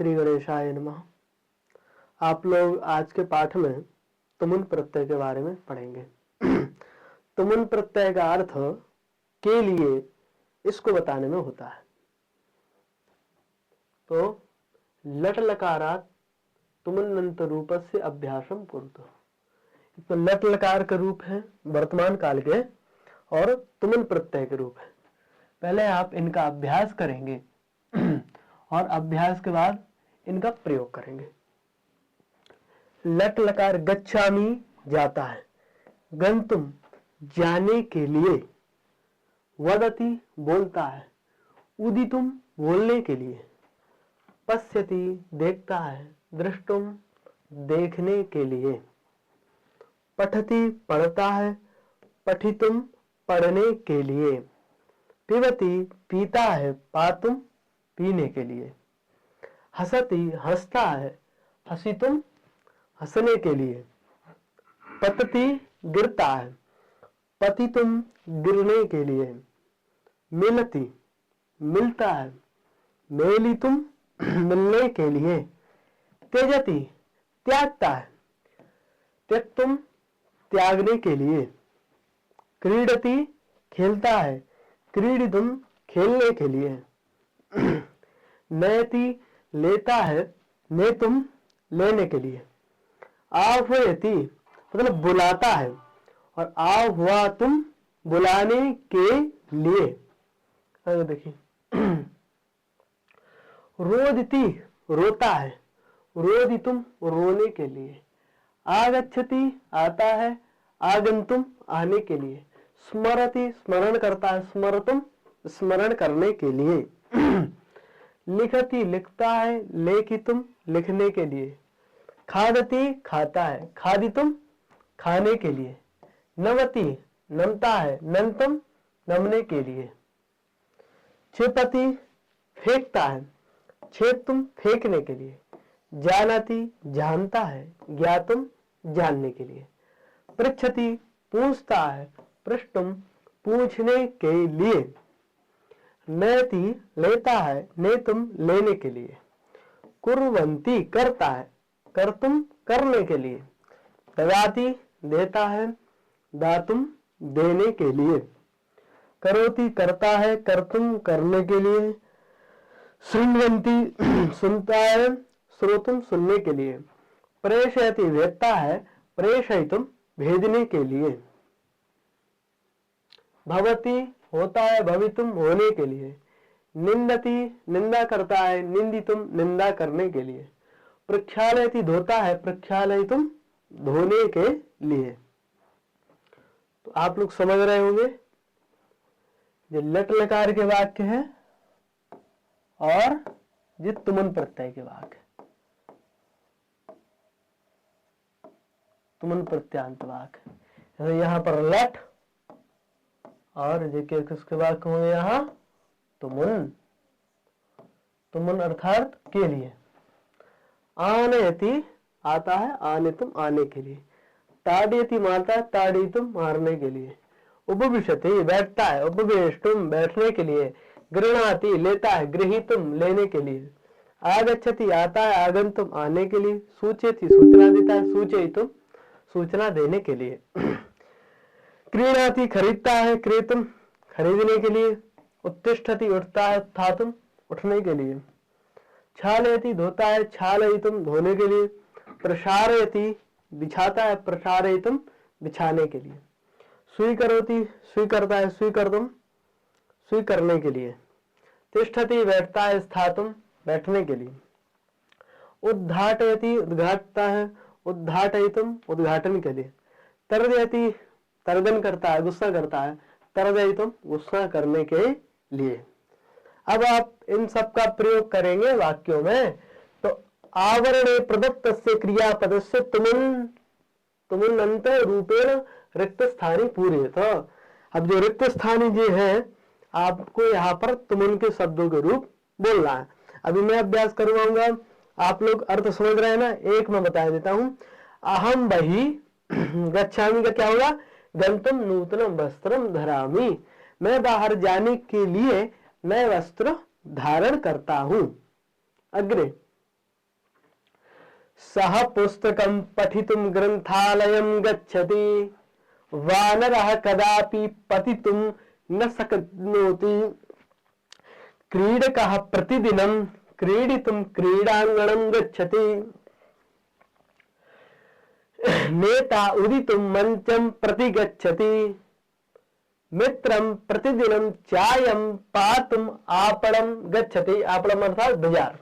श्री गणेशाय नमः। आप लोग आज के पाठ में तुमुन प्रत्यय के बारे में पढ़ेंगे। तुमुन प्रत्यय का अर्थ के लिए इसको बताने में होता है। तो लट लकारात तुमुन्नंत रूपस्य अभ्यासम कुरुतु। तो लट लकार का रूप है वर्तमान काल के और तुमुन प्रत्यय के रूप है। पहले आप इनका अभ्यास करेंगे और अभ्यास के बाद इनका प्रयोग करेंगे। लट लकार गच्छामि जाता है, गंतुम जाने के लिए, वदति बोलता है, उदितुम बोलने के लिए, पश्यति देखता है, दृष्टुम देखने के लिए, पठति पढ़ता है, पठितुम पढ़ने के लिए, पिबति पीता है, पातुम पीने के लिए, हसति हंसता है, हसितुम हंसने के लिए, पतति गिरता है, पतितुम गिरने के लिए, मिलति मिलता है, मेलितुम मिलने के लिए, त्यजति त्यागता है, त्यक्तुम त्यागने के लिए, क्रीडति खेलता है, क्रीडितुम खेलने के लिए, नयति लेता है, नेतुम लेने के लिए, आह्वयति मतलब बुलाता है और आह्वातुम बुलाने के लिए। अगर देखिए रोदिति रोता है, रोदितुम रोने के लिए, आगच्छति आता है, आगंतुम आने के लिए, स्मरति स्मरण करता है, स्मरतुम स्मरण करने के लिए, लिखति लिखता है, लेखितुम लिखने के लिए, खादति खाता है, खादितुम खाने के लिए, नमति नमता है, नंतुम नमने के लिए, क्षिपति फेंकता है, छेदतुम फेंकने के लिए, जानति जानता है, ज्ञातुम जानने के लिए, पृच्छति पूछता है, पृष्टुम पूछने के लिए, नयति लेता है, नेतुम लेने के लिए, कुर्वन्ति करता है, कर्तुम करने के लिए, ददाति देता है, दातुम देने के लिए, करोति करता है, कर्तुम करने के लिए, शृण्वन्ति सुनता है, श्रोतुम सुनने के लिए, प्रेषयति भेजता है, प्रेषयितुम भेजने के लिए, भवति होता है, भवितुम होने के लिए, निंदति निंदा करता है, निंदितुम निंदा करने के लिए, प्रक्षालयति धोता है, प्रक्षालयितुम धोने के लिए। तो आप लोग समझ रहे होंगे जो लट लकार के वाक्य है और जो तुमुन प्रत्यय के वाक्य, तुमुन प्रत्यांत वाक्य। जैसे यहाँ पर लट और जो किसके वाक्य होंगे यहाँ तुमुन, तुमुन अर्थात के लिए। आनयति आता है, आनेतुम आने के लिए, ताड़यति मारता है, ताड़ितुम मारने के लिए, उपविशति बैठता है, उपवेष्टुम बैठने के लिए, गृह्णाति लेता है, गृहीतुम लेने के लिए, आगच्छति आता है, आगंतुम आने के लिए, सूचयति सूचना देता है, सूचयितुम सूचना देने के लिए, क्रीणाति खरीदता है, क्रेतुम खरीदने के लिए, उत्तिष्ठति उठता है, उत्थातुम उठने के लिए, क्षालयति धोता है, क्षालयितुम धोने के लिए, प्रसारयति बिछाता है, प्रसारयितुम बिछाने के लिए, स्वीकरोति स्वीकरता है, स्वीकर्तुम स्वीकरने के लिए, तिष्ठति बैठता है, स्थातुम बैठने के लिए, उद्घाटयति उद्घाटता है, उद्घाटयितुम उद्घाटन के लिए, तर्दयति तर्दन करता है, गुस्सा करता है, तर्दयितुम गुस्सा करने के लिए। अब आप इन सब का प्रयोग करेंगे वाक्यों में। तो आवरणे प्रदत्तस्य क्रियापदस्य तुमुन तुमुन्नंत रूपेण रिक्त स्थानी पूरे। तो अब जो रिक्त स्थानी जी है आपको यहाँ पर तुमुन के शब्दों के रूप बोलना है। अभी मैं अभ्यास करवाऊंगा, आप लोग अर्थ समझ रहे हैं ना। एक मैं बता देता हूं, अहम बहि गच्छामि का क्या होगा, गंतुम नूतनम वस्त्रम धरामि, मैं बाहर जाने के लिए नए वस्त्र धारण करता हूं। अग्रे सह पुस्तकं पठितुं ग्रंथालयं गच्छति वानरः कदापि पतितुं न शक्नोति क्रीडकः प्रतिदिनं क्रीडितुं क्रीडाङ्गणं गच्छति नेता उदितुं मंचं प्रति गच्छति मित्रं प्रतिदिनं चायं पातुम् आपणं गच्छति आपणम् अर्थात बाजार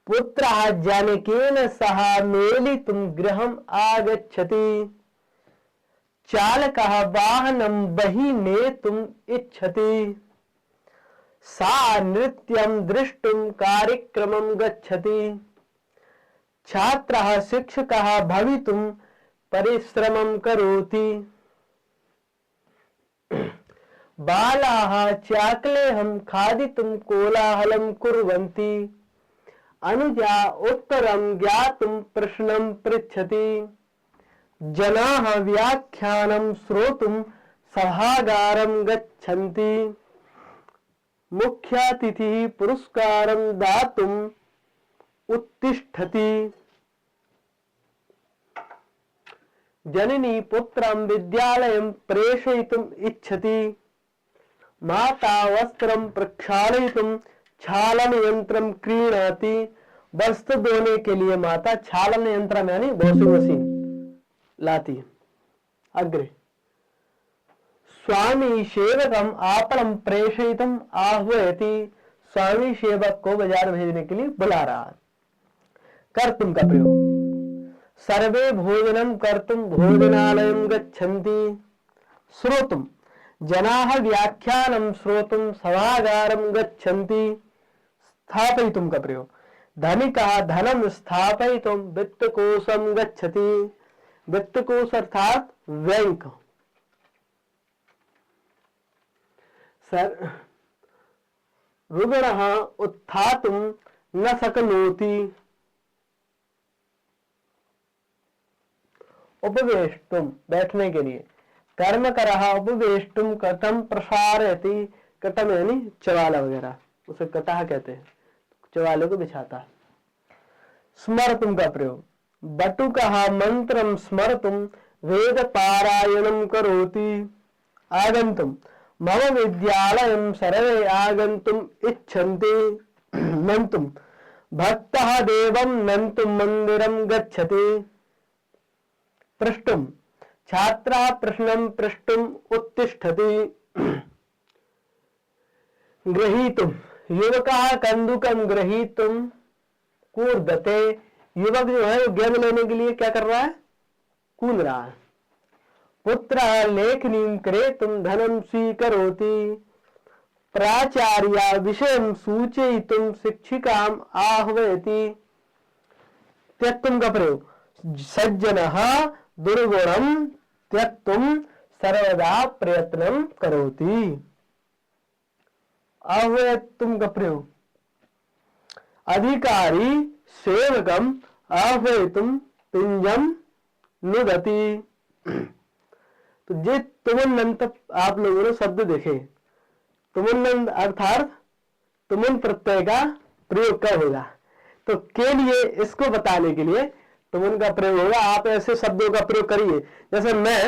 पुत्रः जानकेन सह मेलितुं गृहम् आगच्छति चालकः वाहनं बहिः नेतुम् इच्छति सा नृत्यं द्रष्टुं कार्यक्रमं गच्छति छात्रः शिक्षकः भवितुं परिश्रमं करोति बालाः चाकलेहं खादितुं कोलाहलं कुर्वन्ति अनुजा उत्तरं ज्ञातुं प्रश्नं पृच्छति जनाः व्याख्यानं श्रोतुं सभागारं गच्छन्ति मुख्यातिथिः पुरस्कारं दातुम् उत्तिष्ठति जननी पुत्रं विद्यालयं प्रेषयितुम् इच्छति माता वस्त्रं प्रक्षालयितुं क्षालन यंत्रं क्रीणाति वस्त्र धोने के लिए माता क्षालन यंत्रम यानी वॉशिंग मशीन लाती। अग्रे स्वामी सेवकम आपणं प्रेषयितुम् आह्वयति स्वामी सेवक को बाजार भेजने के लिए बुला रहा है। कर्तुम का प्रयोग सर्वे भोजनं कर्तुं भोजनालयं गच्छन्ति श्रोतुं जनाः व्याख्यानं श्रोतुं सभागारं गच्छन्ति स्थापयितुं का प्रयोग धनिकः धनं स्थापयितुं वित्तकोशं गच्छति वित्तकोश अर्थात बैंक रुग्णः उत्थातुं न शक्नोति उपवेष्टुम बैठने के लिए कर्मकरः उपवेष्टुम कटम प्रसारयति कटम यानी चवाला वगैरह उसे कटाह कहते हैं चवाले को बिछाता है। स्मर्तुम का प्रयोग बटुकः मंत्रं स्मर्तुं वेद पारायणं करोति आगन्तुम मम विद्यालयं सर्वे आगन्तुम् इच्छन्ति नन्तुम भक्तः देवं नन्तुं मन्दिरं गच्छति प्रष्टुम छात्रः प्रश्नं प्रष्टुम् उत्तिष्ठति गृहीतुम युवकः कन्दुकं गृहीतुं कूर्दते युवक जो है गेम लेने के लिए क्या कर रहा है कूद रहा है। पुत्रः लेखनीं क्रेतुं धनं स्वीकरोति प्राचार्य विषयं सूचयितुं शिक्षिकाम् आह्वयति त्यक्तुं का प्रयोग सज्जनः दुर्गुणं त्यक्तुं सर्वदा प्रयत्नं करोति आह्वयितुं का प्रयोग अधिकारी सेवकम आह्वयितुं पिंजम नुदति। तो जे तुमुन्नंत आप लोगों ने शब्द देखे तुमुन्नंत अर्थात तुमुन प्रत्यय का प्रयोग कब होगा तो के लिए इसको बताने के लिए तुमुन का प्रयोग होगा। आप ऐसे शब्दों का प्रयोग करिए जैसे मैं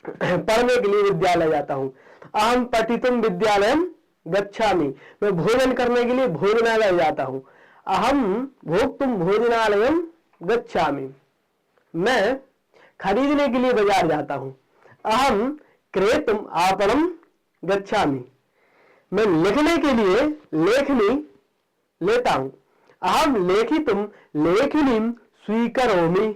पढ़ने के लिए विद्यालय जाता हूं अहम पठितुम विद्यालयम गच्छामि मैं भोजन करने के लिए भोजनालय जाता हूं अहम भोक्तुम भोजनालयम गच्छामि मैं खरीदने के लिए बाजार जाता हूं अहम क्रेतुम आपणम गच्छामि मैं लिखने के लिए लेखनी लेता हूं अहम लेखितुम लेखनीम स्वीकरोमि।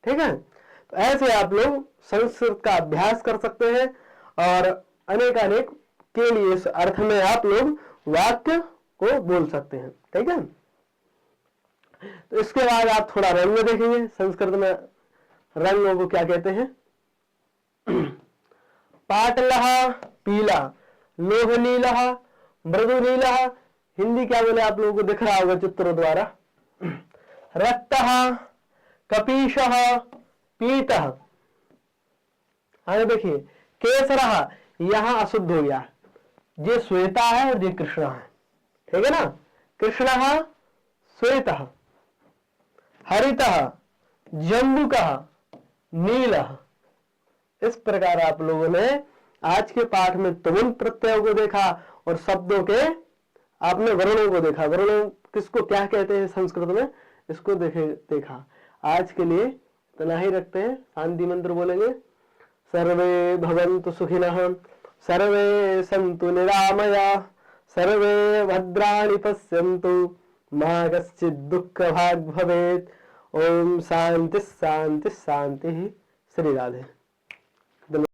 ठीक है तो ऐसे आप लोग संस्कृत का अभ्यास कर सकते हैं और अनेक अनेक के लिए इस अर्थ में आप लोग वाक्य को बोल सकते हैं। ठीक है तो इसके बाद आप थोड़ा रंग देखेंगे संस्कृत में रंगों को क्या कहते हैं। पाटलः पीला लोहनीलः मृदुनीलः हिंदी क्या बोले आप लोगों को दिख रहा होगा चित्रों द्वारा। रक्तः कपीशः पीतः आगे देखिए केसरः यहां अशुद्ध हो गया ये श्वेता है और ये कृष्ण है। ठीक है ना कृष्णः श्वेतः हरितः, जम्बुकः, नीलः। इस प्रकार आप लोगों ने आज के पाठ में तुमुन प्रत्ययों को देखा और शब्दों के आपने वर्णों को देखा। वर्णों किसको क्या कहते हैं संस्कृत में, इसको देखा। आज के लिए इतना ही रखते हैं। शांति मंत्र बोलेंगे। सर्वे भवन्तु सुखिनः, सर्वे सन्तु निरामया, सर्वे भद्राणि पश्यन्तु, मा कश्चित् दुःखभाग् भवेत्। ओम शांति शांति शांति। श्री राधे।